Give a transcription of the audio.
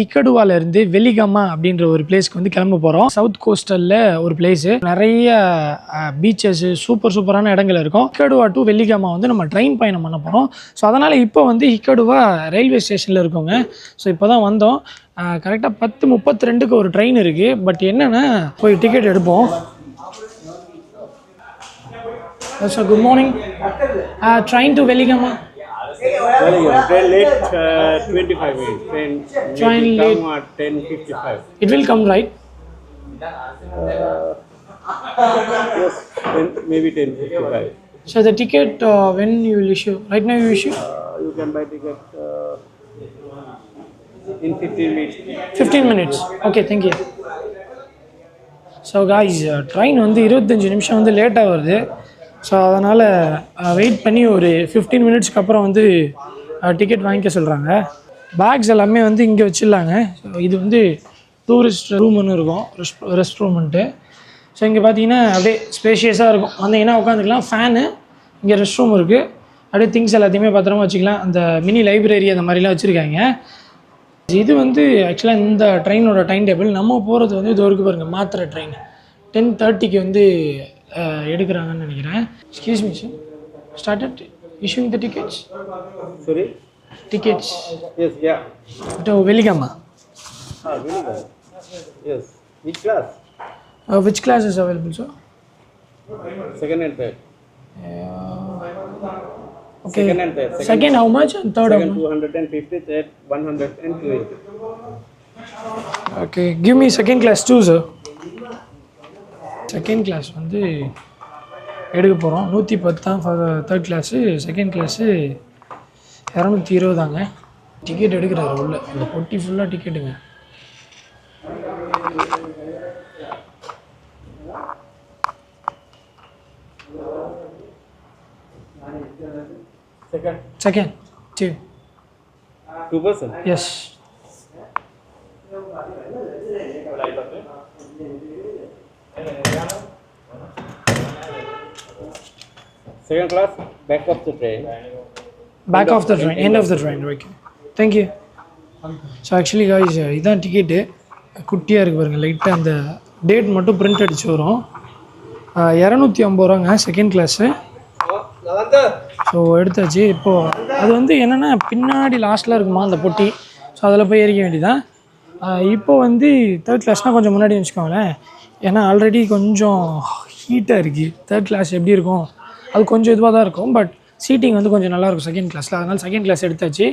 இக்கடுவாலேருந்து வெலிகமா அப்படின்ற ஒரு பிளேஸ்க்கு வந்து கிளம்ப போகிறோம். சவுத் கோஸ்டலில் ஒரு பிளேஸு, நிறைய பீச்சஸ், சூப்பரான இடங்கள் இருக்கும். இக்கடுவா டு வெலிகமா வந்து நம்ம ட்ரெயின் பயணம் பண்ண போகிறோம். ஸோ அதனால் இப்போ வந்து இக்கடுவா ரயில்வே ஸ்டேஷனில் இருக்கோங்க. ஸோ இப்போ தான் வந்தோம். கரெக்டாக 10:32க்கு ஒரு ட்ரெயின் இருக்குது. பட் என்னென்னா போய் டிக்கெட் எடுப்போம். So good morning. Train to Weligama. Train late 25 minutes. Train late. Come at 10:55. It will come, right? Yes, maybe 10:55. So the ticket, when you will issue? Right now you issue? You can buy ticket in 15 minutes. 15 minutes. Okay, thank you. So guys, train வந்து 25 நிமிஷம் வந்து லேட்டாக வருது. So அதனால் wait பண்ணி ஒரு 15 மினிட்ஸ்க்கு அப்புறம் வந்து டிக்கெட் வாங்கிக்க சொல்கிறாங்க. பேக்ஸ் எல்லாமே வந்து இங்கே வச்சிடலாங்க. ஸோ இது வந்து டூரிஸ்ட் ரூம்னு இருக்கும், ரெஸ்ட் ரூம்ன்ட்டு. ஸோ இங்கே பார்த்தீங்கன்னா அப்படியே ஸ்பேஷியஸாக இருக்கும். வந்தீங்கன்னா உட்காந்துக்கலாம். ஃபேனு, இங்கே ரெஸ்ட் ரூம் இருக்குது. அப்படியே திங்ஸ் எல்லாத்தையுமே பத்திரமா வச்சுக்கலாம். அந்த மினி லைப்ரரி அந்த மாதிரிலாம் வச்சுருக்காங்க. இது வந்து ஆக்சுவலாக இந்த ட்ரெயினோட டைம் டேபிள். நம்ம போகிறது வந்து இது வரைக்கும் பாருங்கள், மாத்திரை ட்ரெயின் 10:30க்கு வந்து எடுக்கிறாங்கன்னு நினைக்கிறேன். Excuse me sir, started issuing the tickets. Sorry? Tickets. Yes, yeah. To Veligama. Veligama. Yes. Which class? Which class is available, sir? Second and third. Okay. Second and third. Second how much and third how Second much? 250, third 120. Okay, give me second class too, sir. Second class வந்து எடுக்க போகிறோம். 110 தான் third class. Second class 220 தாங்க. Ticket எடுக்கிறாரு உள்ள, இந்த பொட்டி ஃபுல்லாக டிக்கெட்டுங்க. Second 2 person? Yes. Second class, back of the train. Back of the train, end of the train. Okay, thank you. So actually guys, இதுதான் டிக்கெட்டு. குட்டியாக இருக்குது பாருங்கள், லைட்டாக அந்த டேட் மட்டும் பிரிண்ட் அடிச்சு வரும். 250 ரூபாங்க செகண்ட் கிளாஸு. ஸோ எடுத்தாச்சு. இப்போது அது வந்து என்னென்னா பின்னாடி லாஸ்ட்டில் இருக்குமா அந்த பொட்டி. ஸோ அதில் போய் ஏறிக்க வேண்டியதான். இப்போது வந்து தேர்ட் கிளாஸ்னால் கொஞ்சம் முன்னாடி வச்சுக்கோங்களேன். ஏன்னா ஆல்ரெடி கொஞ்சம் ஹீட்டாக இருக்குது. தேர்ட் கிளாஸ் எப்படி இருக்கும், அது கொஞ்சம் இதுவாக தான் இருக்கும். பட் சீட்டிங் வந்து கொஞ்சம் நல்லாயிருக்கும் செகண்ட் கிளாஸில். அதனால் செகண்ட் கிளாஸ் எடுத்தாச்சு.